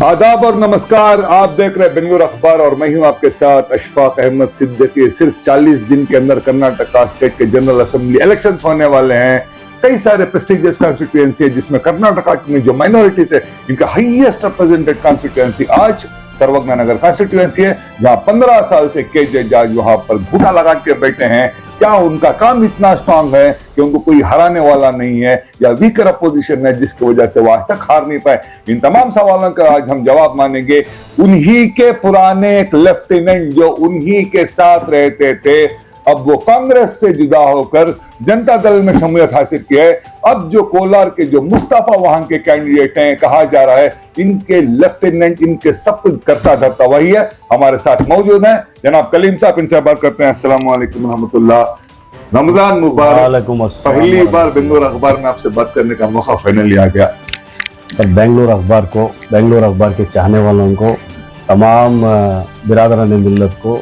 आदाब और नमस्कार। आप देख रहे हैं बेंगलुरु अखबार और मैं हूं आपके साथ अशफाक अहमद सिद्दीकी। सिर्फ 40 दिन के अंदर कर्नाटका स्टेट के जनरल असेंबली इलेक्शंस होने वाले हैं। कई सारे प्रेस्टिजियस कॉन्स्टिट्यूएंसी है जिसमें कर्नाटका में जो माइनॉरिटीज है इनका हाईएस्ट रिप्रेजेंटेड कॉन्स्टिट्यूएंसी आज सर्वज्ञ नगर कॉन्स्टिट्यूएंसी है, जहां 15 साल से के जज वहां पर घूटा लगा के बैठे हैं। क्या उनका काम इतना स्ट्रांग है कि उनको कोई हराने वाला नहीं है, या वीकर अपोजिशन है जिसकी वजह से वो आज तक हार नहीं पाए? इन तमाम सवालों का आज हम जवाब मानेंगे। उन्हीं के पुराने एक लेफ्टिनेंट जो उन्हीं के साथ रहते थे, अब वो कांग्रेस से जुदा होकर जनता दल में शमूलियत हासिल की है। अब जो कोलार के जो मुस्तफा वहां के कैंडिडेट हैं, कहा जा रहा है इनके लेफ्टिनेंट, इनके सब कुछ करता धरता वही है। हमारे साथ मौजूद हैं जनाब कलीम साहब, इनसे बात करते हैं। अस्सलाम वालेकुम रहमतुल्लाह, रमजान मुबारक। पहली बार बेंगलुरु अखबार में आपसे बात करने का मौका फाइनली आ गया। बेंगलुरु अखबार के चाहने वालों को, तमाम बिरादरान मिल्लत को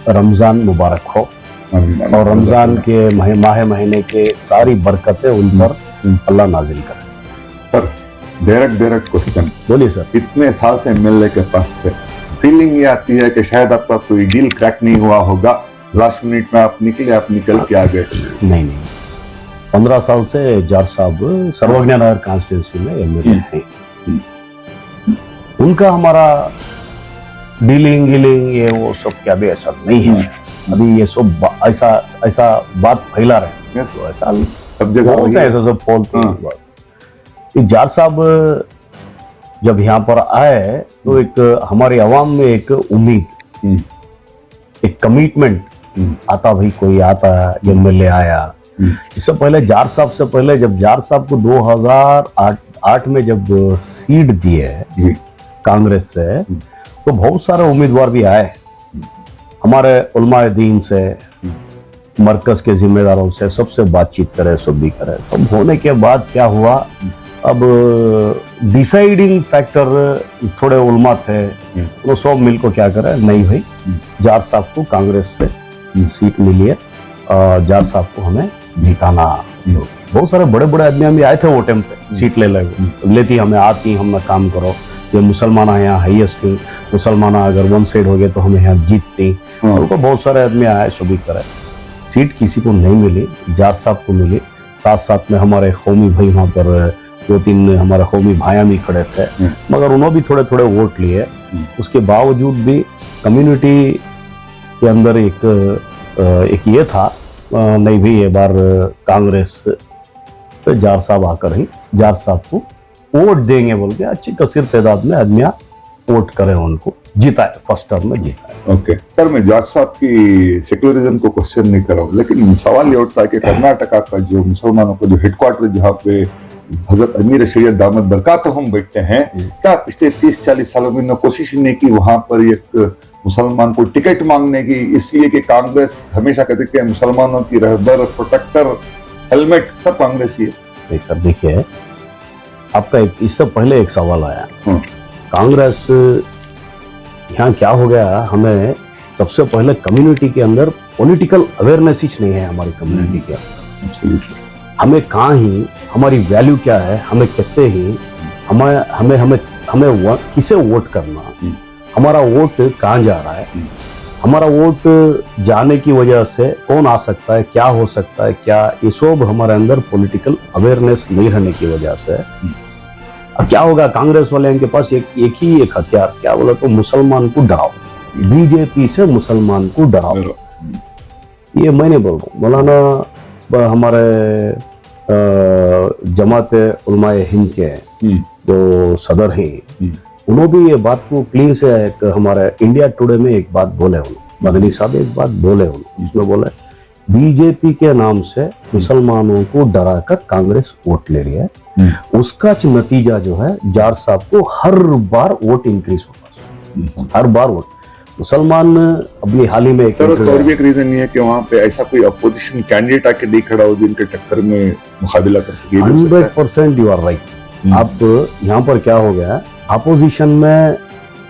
रमजान मुबारक हो और रमजान के माह महीने के सारी बरकतें उन पर अल्लाह नाजिल करे। सर, डायरेक्ट क्वेश्चन, बोलिए सर। इतने साल से मिलने के पास थे, फीलिंग ये आती है कि शायद आपका कोई डील क्रैक नहीं हुआ होगा, लास्ट मिनट में आप निकल के आ गए? नहीं, 15 साल से जार साहब सर्वज्ञ नगर कॉन्स्टिट्यूंसी में एमएलए हैं। उनका हमारा डीलिंग ये वो सब क्या भी ऐसा नहीं है। अभी ये सब ऐसा बात फैला रहे हैं, तो ऐसा सब जगह बोलते हैं, ऐसा सब बोलते हैं। जार साहब जब यहाँ पर आए तो एक हमारी आवाम में एक उम्मीद, एक कमिटमेंट आता, भाई कोई आता, एमएलए आया। इससे पहले जार साहब से पहले, जब जार साहब को 2008 में जब सीट दिए कांग्रेस से, तो बहुत सारे उम्मीदवार भी आए हमारे उलमाए दीन से, मरकज के जिम्मेदारों से, सबसे बातचीत करे, सब भी करे। तो होने के बाद क्या हुआ, अब डिसाइडिंग फैक्टर थोड़े उलमा थे, वो सब मिल को क्या करे, नहीं भाई जार साहब को कांग्रेस से सीट मिली है, जार साहब को हमें जिताना। बहुत सारे बड़े बड़े आदमी भी आए थे वो टाइम पे, सीट लेती हमें आती, हम काम करो, ये मुसलमान यहाँ हाईएस्ट थी, मुसलमान अगर वन साइड हो गए तो हमें यहाँ जीतती। उनको बहुत सारे आदमी आए, सभी करे, सीट किसी को नहीं मिली, जार साहब को मिली। साथ साथ में हमारे कौमी भाई वहाँ पर 2-3 हमारे कौमी भाइयाँ भी खड़े थे, मगर उन्होंने भी थोड़े थोड़े वोट लिए। उसके बावजूद भी कम्युनिटी के अंदर एक ये था, नहीं भी ये बार कांग्रेस तो जार साहब आकर ही जार साहब को वोट देंगे बोल के अच्छी कसीर तादाद में आदमियां वोट करें, उनको जिताए, फर्स्ट टर्म में जिताए। ओके सर, मैं जज साहब की सेक्युलरिज्म को क्वेश्चन नहीं कर रहा हूँ, लेकिन सवाल ये उठता है कि कर्नाटका का जो मुसलमानों का जो हेडक्वार्टर जहाँ पे हजरत अमीर शरीयत दामद बरकातहुम बैठते हैं, क्या पिछले 30-40 सालों में कोशिश नहीं की वहां पर एक मुसलमान को टिकट मांगने की? इसलिए कि कांग्रेस हमेशा कहते कि मुसलमानों की रहबर, प्रोटेक्टर, हेलमेट सब कांग्रेस ही है। सर देखिए, आपका इससे पहले एक सवाल आया, कांग्रेस यहाँ क्या हो गया, हमें सबसे पहले कम्युनिटी के अंदर पॉलिटिकल अवेयरनेस ही नहीं है हमारी कम्युनिटी के अंदर। हमें कहाँ ही हमारी वैल्यू क्या है, हमें कहते ही हमें किसे वोट करना, हमारा वोट कहाँ जा रहा है, हमारा वोट जाने की वजह से कौन आ सकता है, क्या हो सकता है, क्या ये सब हमारे अंदर पॉलिटिकल अवेयरनेस नहीं रहने की वजह से। अब क्या होगा, कांग्रेस वाले के पास एक ही हथियार, क्या बोला, तो मुसलमान को डराओ, बीजेपी से मुसलमान को डराओ। ये मैं नहीं बोल रहा हूँ, मौलाना हमारे जमात उलमाए हिंद के जो सदर हैं, उन्होंने भी ये बात को क्लीन से हमारे इंडिया टुडे में एक बात बोले, मदनी साहब एक बात बोले, जिसमें बोले बीजेपी के नाम से मुसलमानों को डराकर कांग्रेस वोट ले रही है। उसका नतीजा जो है, जार साहब को हर बार वोट इंक्रीज होगा, हर बार वोट मुसलमान। अभी हाल ही में और भी एक रीजन नहीं है कि वहाँ पे ऐसा कोई अपोजिशन कैंडिडेट आके नहीं खड़ा हो जिनके टक्कर में मुकाबला कर सके। 100% यू आर राइट। आप यहाँ पर क्या हो गया, अपोजिशन में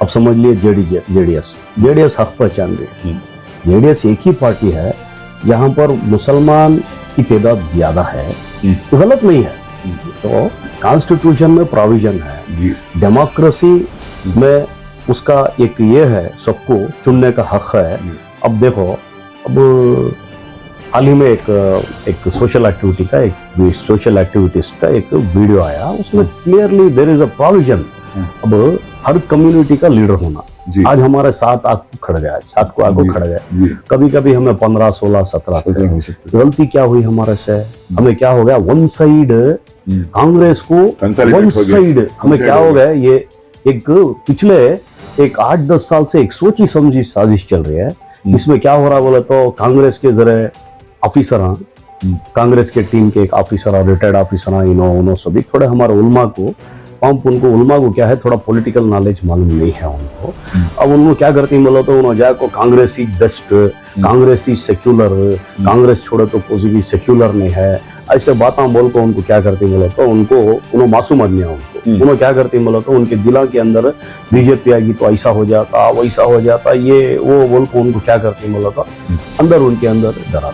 अब समझ लिए जेडीएस हक पहचान रही है। जेडीएस एक ही पार्टी है यहाँ पर मुसलमान की तादाद ज्यादा है, तो गलत नहीं है। तो कॉन्स्टिट्यूशन में प्रोविजन है, डेमोक्रेसी मैं उसका एक ये है, सबको चुनने का हक है। अब देखो, अब हाल ही में एक सोशल एक्टिविटी का, एक सोशल एक्टिविटिस्ट का एक वीडियो आया, उसमें clearly there is a provision अब हर कम्युनिटी का लीडर होना। आज हमारे 7 आगू खड़ गया, 7 को आगू खड़ गए, कभी कभी हमें 15, 16, 17 हो सकते। गलती क्या हुई हमारे से? हमें क्या हो गया? वन साइड कांग्रेस को, वन साइड हमें क्या हो गया? ये एक पिछले 8-10 साल से एक सोची समझी साजिश चल रही है। इसमें क्या हो रहा बोले तो, कांग्रेस के जरिए ऑफिसर, कांग्रेस के टीम के एक ऑफिसर, रिटायर्ड ऑफिसर, इन्होंने सभी थोड़े हमारे उलमा को, उलमा को क्या है, थोड़ा पॉलिटिकल नॉलेज मालूम नहीं है उनको। अब उनको क्या करती बोलो तो, उन्होंने जाको कांग्रेस ही बेस्ट, कांग्रेस ही सेक्युलर, कांग्रेस छोड़े तो कोई भी सेक्युलर नहीं है, ऐसे बातें बोल को उनको क्या करती बोलो तो, उनको मासूम आदमी है उनको। उन्होंने क्या करती बोलो तो, उनके दिला के अंदर बीजेपी आएगी तो ऐसा हो जाता, वैसा हो जाता, ये वो बोल को उनको क्या करती बोलो तो, अंदर उनके अंदर डरा।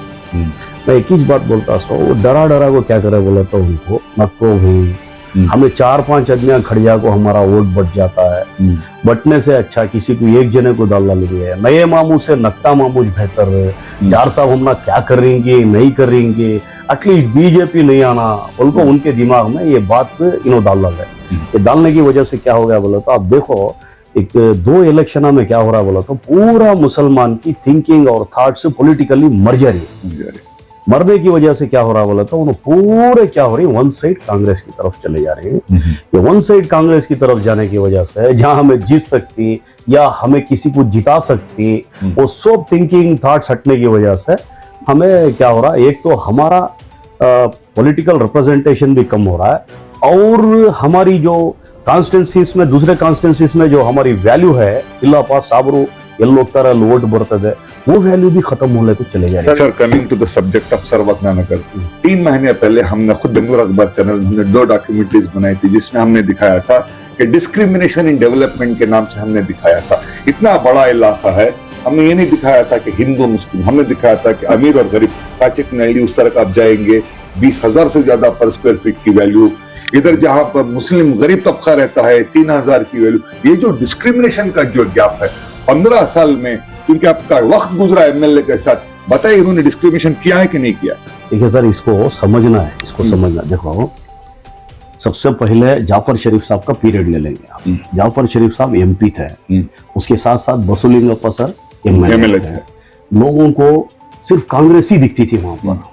मैं एक ही बात बोलता सो, वो डरा को क्या करे बोले तो, उनको नको भी हमें 4-5 आदमियां खड़िया को हमारा वोट बच जाता है। बटने से अच्छा किसी को एक जने को डालना लगी है। नए मामू से नक्ता मामूज बेहतर है। यार साहब हम ना क्या करेंगे, नहीं करेंगे, एटलीस्ट बीजेपी नहीं आना, उनको उनके दिमाग में ये बात इन्हों डालना है। ये डालने की वजह से क्या हो गया बोला तो, आप देखो एक 2 इलेक्शन में क्या हो रहा बोला तो, पूरा मुसलमान की थिंकिंग और थॉट से पॉलिटिकली मर जा रही है। मरने की वजह से क्या हो रहा बोला तो, उन्हें पूरे क्या हो रही है, वन साइड कांग्रेस की तरफ चले जा रहे हैं। ये वन साइड कांग्रेस की तरफ जाने की वजह से, जहां हमें जीत सकती या हमें किसी को जिता सकती, वो सब थिंकिंग थॉट्स हटने की वजह से हमें क्या हो रहा है, एक तो हमारा पॉलिटिकल रिप्रेजेंटेशन भी कम हो रहा है, और हमारी जो कॉन्स्टिट्यूंसीज में, दूसरे कॉन्स्टिट्यूंसीज में जो हमारी वैल्यू है, इल्ला पास साबरू ಎಲ್ಲೋ ತರ वोट बरतದೆ, वो वैल्यू भी खत्म होने को चले जा रही है। Sir, coming to the subject of Sarvagnanagar, 3 महीने पहले हमने खुद बेंगलुरु अखबार चैनल में 2 डॉक्यूमेंट्रीज बनाई थी, जिसमें हमने दिखाया था कि डिस्क्रिमिनेशन इन डेवलपमेंट के नाम से हमने दिखाया था इतना बड़ा इलाका है। हमने ये नहीं दिखाया था कि हिंदू मुस्लिम, हमने दिखाया था कि अमीर और गरीब, काचिक नैली उस तरह आप जाएंगे, 20,000 से ज्यादा पर स्क्वायर फीट की वैल्यू, इधर जहां पर मुस्लिम गरीब तबका रहता है 3,000 की वैल्यू। ये जो डिस्क्रिमिनेशन का जो गैप है 15 साल में, क्योंकि आपका वक्त गुजरा एमएलए के साथ, बताइए इन्होंने डिस्क्रिमिनेशन किया है कि नहीं किया? देखिए सर, इसको समझना है, इसको समझना। देखो, सबसे पहले जाफर शरीफ साहब का पीरियड ले लेंगे आप। जाफर शरीफ साहब एमपी थे, उसके साथ साथ बसुलिंगप्पा सर एमएलए थे। लोगों को सिर्फ कांग्रेस ही दिखती थी वहां पर।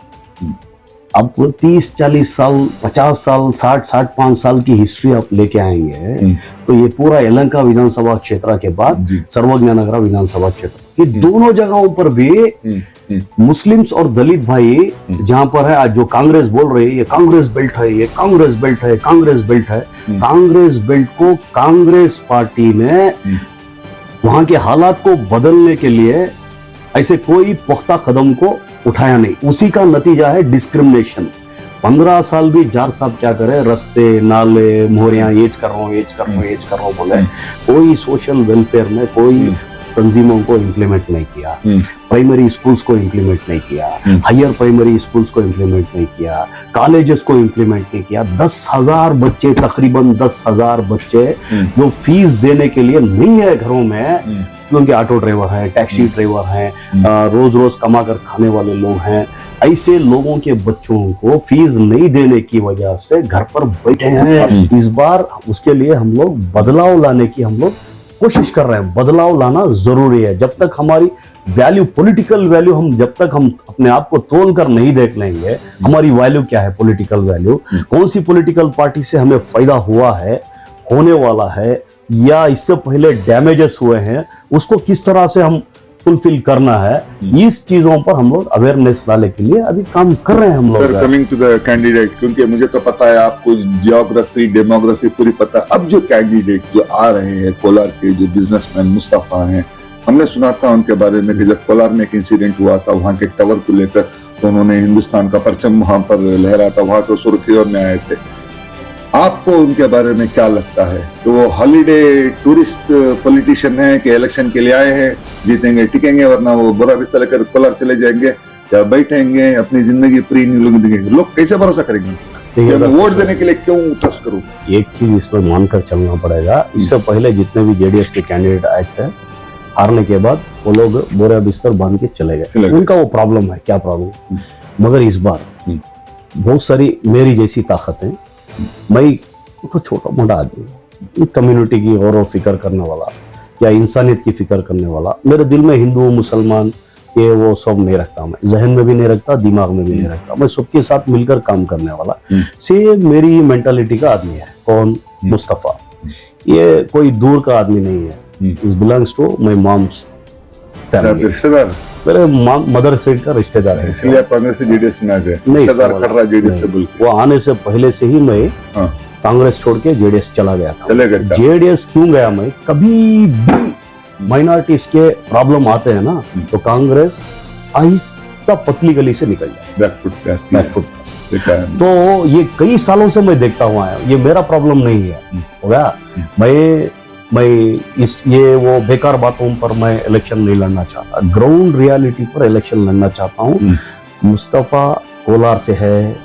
अब 30-40 साल, 50 साल, 60-65 साल की हिस्ट्री आप लेके आएंगे तो ये पूरा यलहंका विधानसभा क्षेत्र के बाद सर्वज्ञानगर विधानसभा क्षेत्र, ये दोनों जगहों पर भी मुस्लिम्स और दलित भाई जहां पर है, आज जो कांग्रेस बोल रही है ये कांग्रेस बेल्ट है, ये कांग्रेस बेल्ट है, कांग्रेस बेल्ट है, कांग्रेस बेल्ट को कांग्रेस पार्टी ने वहां के हालात को बदलने के लिए ऐसे कोई पुख्ता कदम को उठाया नहीं। उसी का नतीजा है डिस्क्रिमिनेशन। 15 साल भी जार साहब क्या करे, रस्ते, नाले, मोहरियां एज कर रहा हूं बोले, कोई सोशल वेलफेयर में कोई तंजीमों को इम्प्लीमेंट नहीं किया, प्राइमरी स्कूल्स को इम्प्लीमेंट नहीं किया, हायर प्राइमरी स्कूल्स को इम्प्लीमेंट नहीं किया, कॉलेजेस को इम्प्लीमेंट नहीं किया। 10,000 बच्चे, तकरीबन 10,000 बच्चे जो फीस देने के लिए नहीं है घरों में, क्योंकि ऑटो ड्राइवर है, टैक्सी ड्राइवर है, रोज रोज कमा कर खाने वाले लोग हैं, ऐसे लोगों के बच्चों को फीस नहीं देने की वजह से घर पर बैठे हैं। इस बार उसके लिए हम लोग बदलाव लाने की हम लोग कोशिश कर रहे हैं। बदलाव लाना जरूरी है। जब तक हमारी वैल्यू, पॉलिटिकल वैल्यू, हम जब तक हम अपने आप को तोल कर नहीं देख लेंगे हमारी वैल्यू क्या है, पॉलिटिकल वैल्यू, कौन सी पॉलिटिकल पार्टी से हमें फायदा हुआ है, होने वाला है, या इससे पहले डैमेजेस हुए हैं, उसको किस तरह से हम फुलफिल करना है, इस चीजों पर हम लोग अवेयरनेस लाने के लिए अभी काम कर रहे हैं हम लोग। Sir, coming to the candidate, क्योंकि मुझे तो पता है आपको जियोग्राफी, डेमोग्राफी पूरी पता है। अब जो कैंडिडेट जो आ रहे हैं कोलार के, जो बिजनेसमैन मुस्तफा हैं, हमने सुना था उनके बारे में कि जब कोलार में एक इंसिडेंट हुआ था वहां के टावर को लेकर, तो उन्होंने हिंदुस्तान का परचम वहां पर लहरा था, वहां से सुर्खियों में आए थे। आपको उनके बारे में क्या लगता है? तो वो हॉलीडे टूरिस्ट पॉलिटिशियन है कि इलेक्शन के लिए आए हैं, जीतेंगे टिकेंगे, वरना वो बुरा बिस्तर लेकर कोलार चले जाएंगे या बैठेंगे अपनी जिंदगी प्री लोग कैसे भरोसा करेंगे? कि मैं वोट देने के लिए क्यों ट्रस्ट करूं? एक चीज इसमें मानकर चलना पड़ेगा, इससे पहले जितने भी जेडीएस के कैंडिडेट आए थे, हारने के बाद वो लोग बोरा बिस्तर बांध के चले गए। उनका वो प्रॉब्लम है, क्या प्रॉब्लम। मगर इस बार बहुत सारी मेरी जैसी ताकत है, मैं तो छोटा मोटा आदमी, कम्युनिटी की गौर और फिक्र करने वाला या इंसानियत की फिक्र करने वाला, मेरे दिल में हिंदू मुसलमान ये वो सब नहीं रखता, मैं जहन में भी नहीं रखता, दिमाग में भी नहीं रखता, मैं सबके साथ मिलकर काम करने वाला सेम मेरी मेंटालिटी का आदमी है। कौन? मुस्तफा। ये कोई दूर का आदमी नहीं है, it belongs to my mom's family, मेरे मदर साइड का रिश्तेदार है। इसलिए कांग्रेस से जेडीएस में आ गए? रिश्तेदार कर रहा जेडीएस से बोल के। वो आने से पहले से ही मैं कांग्रेस छोड़ के जेडीएस चला गया था। चले गए? जेडीएस क्यों गया? मैं कभी भी माइनॉरिटीज के प्रॉब्लम आते हैं ना, तो कांग्रेस आहिस्ता पतली गली से निकल जाए, बैकफुट। तो ये कई सालों से मैं देखता हुआ है, ये मेरा प्रॉब्लम नहीं है। हो गया, मैं ये वो बेकार बातों पर मैं इलेक्शन नहीं लड़ना चाहता, ग्राउंड रियलिटी पर इलेक्शन लड़ना चाहता हूँ। मुस्तफा कोलार से है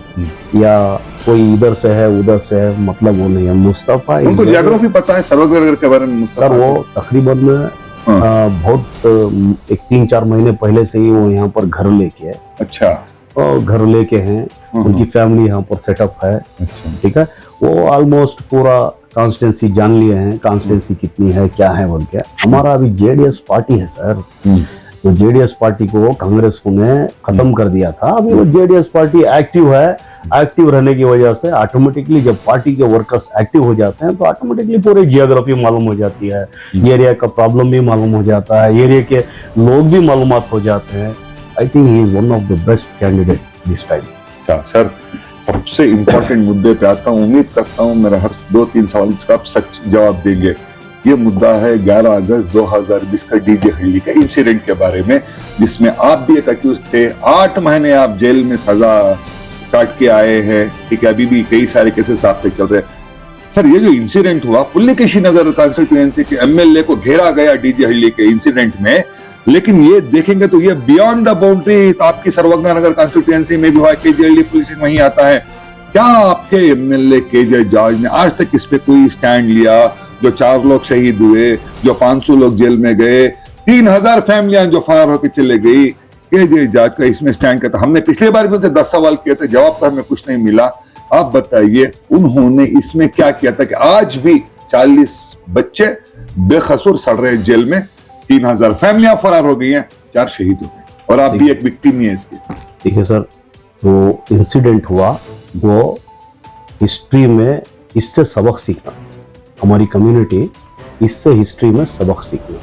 या कोई इधर से है उधर से है, मतलब वो नहीं है। मुस्तफा उनको ज्योग्राफी पता है सर्वनगर के बारे में? सर वो तकरीबन बहुत एक 3-4 महीने पहले से ही वो यहाँ पर घर लेके है। अच्छा। और घर लेके हैं, उनकी फैमिली यहाँ पर सेटअप है। अच्छा। ठीक है, वो ऑलमोस्ट पूरा कॉन्स्टिट्यूंसी जान लिए हैं, कॉन्स्टिट्यूंसी कितनी है क्या है बोल के। हमारा अभी जेडीएस पार्टी है सर, तो जेडीएस पार्टी को कांग्रेस ने खत्म कर दिया था। अभी वो जेडीएस पार्टी एक्टिव है, एक्टिव रहने की वजह से ऑटोमेटिकली जब पार्टी के वर्कर्स एक्टिव हो जाते हैं तो ऑटोमेटिकली पूरी जियोग्राफी मालूम हो जाती है, एरिया का प्रॉब्लम भी मालूम हो जाता है, एरिया के लोग भी मालूमात हो जाते हैं। I think he is one of the best candidate this time. अच्छा सर, सबसे इम्पोर्टेंट मुद्दे पे आता हूँ, उम्मीद करता हूँ मेरा हर 2-3 सवाल इसका आप सच जवाब देंगे। ये मुद्दा है 11 अगस्त 2020 का डीजे हल्ली का इंसिडेंट के बारे में, जिसमें आप भी एक अक्यूज थे। 8 महीने आप जेल में सजा काट के आए हैं, ठीक है, अभी भी कई सारे केसेस आप पे चल रहे हैं। सर ये जो इंसिडेंट हुआ पुलिकेशी नगर कॉन्स्टिट्यूएंसी के एमएलए को घेरा गया डीजे हल्ली के इंसिडेंट में, लेकिन ये देखेंगे तो ये बियॉन्ड द बाउंड्री आपकी सर्वज्ञ नगर कॉन्स्टिट्यूएंसी में भी हुआ, केजे हल्ली पुलिस वहीं आता है। क्या आपके एमएलए केजे जॉर्ज ने आज तक इस पे कोई स्टैंड लिया? जो 4 लोग शहीद हुए, जो 500 लोग जेल में गए, 3000 फैमिलियां जो फरार होकर चले गई, केजे जॉर्ज का इसमें स्टैंड करता? हमने पिछली बार भी उनसे 10 सवाल किए थे, जवाब तो हमें कुछ नहीं मिला। आप बताइए उन्होंने इसमें क्या किया था कि आज भी 40 बच्चे बेकसूर सड़ रहे जेल में, 3000 फैमिलियां फरार हो गई हैं, 4 शहीद हो गए, और आप भी एक विक्टिम ही है इसके। देखिए सर, वो इंसिडेंट हुआ, वो हिस्ट्री में इससे सबक सीखना, हमारी कम्युनिटी इससे हिस्ट्री में सबक सीखना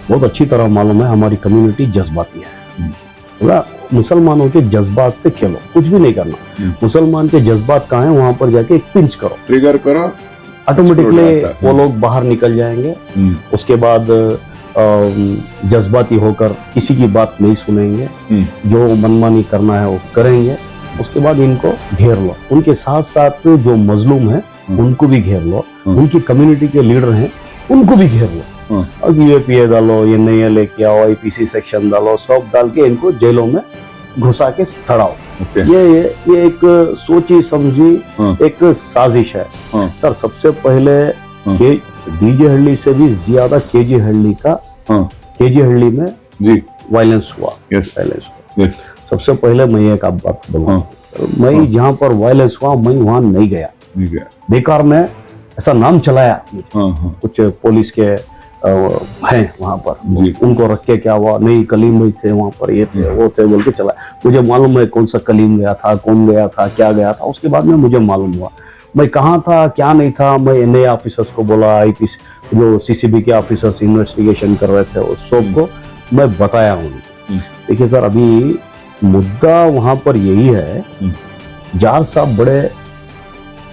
बहुत अच्छी तरह मालूम है। हमारी कम्युनिटी जज्बाती है, बोला मुसलमानों के जज्बात से खेलो, कुछ भी नहीं करना। मुसलमान के जज्बात कहाँ हैं, वहां पर जाके एक पिंच करो, ट्रिगर करो, ऑटोमेटिकली वो लोग बाहर निकल जाएंगे। उसके बाद जज्बाती होकर किसी की बात नहीं सुनेंगे, जो मनमानी करना है वो करेंगे। उसके बाद इनको घेर लो, उनके साथ साथ जो मजलूम है उनको भी घेर लो, उनकी कम्युनिटी के लीडर हैं उनको भी घेर लो। अब यूएपीए डालो, ये नया लेके आओ, आईपीसी सेक्शन डालो, सब डाल के इनको जेलों में घुसा के सड़ाओ। ये एक सोची समझी एक साजिश है सर। सबसे पहले डीजे हल्ली से भी ज्यादा केजी हल्ली का, केजी हल्ली में जी वायलेंस हुआ। सबसे पहले मैं एक बात बोलूं, मैं जहाँ पर वायलेंस हुआ मैं वहां नहीं गया, बेकार में ऐसा नाम चलाया। कुछ पुलिस के हैं वहां पर, उनको रख के क्या हुआ, नहीं कलीम भाई थे वहां पर, ये थे वो थे बोल के चला। मुझे मालूम है कौन सा कलीम गया था, कौन गया था, क्या गया था। उसके बाद में मुझे मालूम हुआ मैं कहाँ था क्या नहीं था। मैं एनआईए ऑफिसर्स को बोला, आईपीसी जो सीसीबी के ऑफिसर्स इन्वेस्टिगेशन कर रहे थे उस सबको मैं बताया उनको। देखिए सर, अभी मुद्दा वहां पर यही है, जार साहब बड़े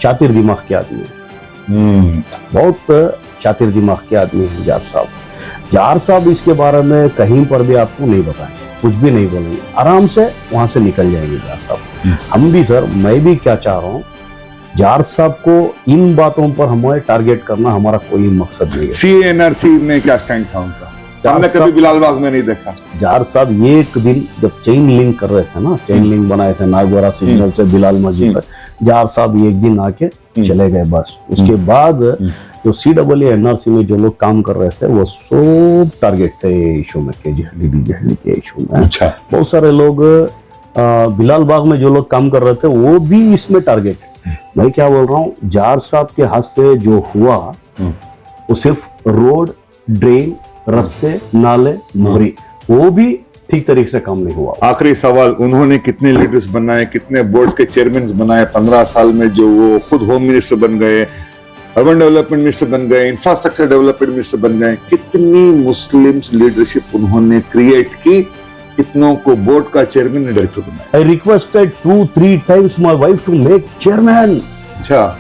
शातिर दिमाग के आदमी है, बहुत शातिर दिमाग के आदमी है जार साहब। जार साहब इसके बारे में कहीं पर भी आपको नहीं बताएंगे, कुछ भी नहीं बोलेंगे, आराम से वहां से निकल जाएंगे जार साहब। हम भी सर, मैं भी क्या चाह रहा हूँ, जार साहब को इन बातों पर हमें टारगेट करना हमारा कोई मकसद नहीं है। सीएनआरसी में क्या स्टैंड था उनका? हमने कभी बिलाल बाग में नहीं देखा। जार साहब एक दिन जब चेन लिंक कर रहे थे ना, चेन लिंक बनाए थे नागवारा सिग्नल से बिलाल मस्जिद पर, जार साहब एक दिन आके चले गए बस। उसके बाद जो CEE NRC में जो लोग काम कर रहे थे वो सब टारगेट थे इशू में, केजीएचडी के इशू में। अच्छा। बहुत सारे लोग बिलाल बाग में जो लोग काम कर रहे थे वो भी इसमें टारगेट है। मैं क्या बोल रहा हूँ, जार साहब के हाथ से जो हुआ वो सिर्फ रोड, ड्रेन, रास्ते, नाले, मोहरी, वो भी ठीक तरीके से काम नहीं हुआ। आखिरी सवाल, उन्होंने कितने लीडर्स बनाए, कितने बोर्ड्स के चेयरमैन बनाए 15 साल में, जो वो खुद होम मिनिस्टर बन गए, अर्बन डेवलपमेंट मिनिस्टर बन गए, इंफ्रास्ट्रक्चर डेवलपमेंट मिनिस्टर बन गए, कितनी मुस्लिम्स लीडरशिप उन्होंने क्रिएट की, कितनों को बोर्ड का चेयरमैन डायरेक्टर बनाया। I requested 2-3 times my wife to make chairman. अच्छा।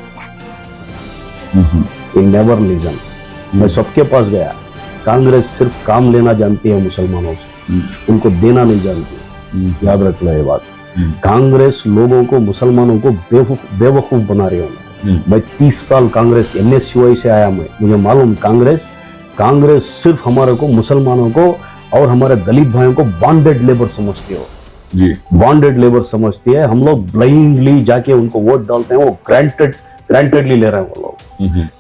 He never listened. मैं सबके पास गया। कांग्रेस सिर्फ काम लेना जानती है मुसलमानों से, उनको देना नहीं जानती। याद रख लो ये बात। कांग्रेस लोगों को, मुसलमानों को बेवकूफ बना रही है। मैं 30 साल कांग्रेस NSUI से आया, मुझे मालूम कांग्रेस सिर्फ हमारे को, मुसलमानों को और हमारे दलित भाइयों को बॉन्डेड लेबर समझती हो जी, बॉन्डेड लेबर समझती है। हम लोग ब्लाइंडली जाके उनको वोट डालते हैं, वो ग्रांटेडली ले रहे हैं वो लोग।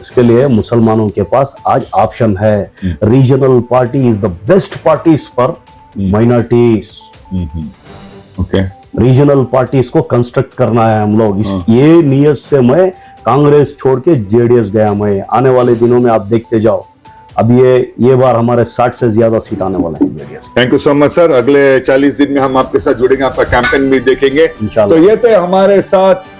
इसके लिए मुसलमानों के पास आज ऑप्शन है। Regional party is the best parties for minorities. Okay, regional parties को कंस्ट्रक्ट करना है हम लोग। ये नियत से मैं कांग्रेस छोड़ के JDS गया। मैं आने वाले दिनों में आप देखते जाओ, अब ये बार हमारे 60 से ज्यादा सीट आने वाले हैं JDS। Thank you so much sir. अगले 40 दिन में हम आपके साथ जुड़ेंगे, आपका कैंपेन भी देखेंगे इंशाल्लाह। तो ये थे हमारे साथ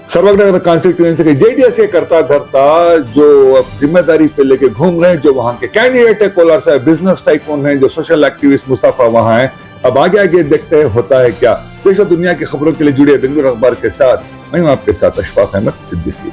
सर्वगढ़ कॉन्स्टिट्यूएंसी के JDS के करता धरता, जो अब जिम्मेदारी पे लेके घूम रहे हैं, जो वहां के कैंडिडेट है कोलार से, बिजनेस टाइकून है, जो सोशल एक्टिविस्ट मुस्तफा वहां है। अब आगे देखते हैं होता है क्या। देश और दुनिया की खबरों के लिए जुड़े बेंगलुरु अखबार के साथ। मैं हूं आपके साथ अशफाक अहमद सिद्दीकी।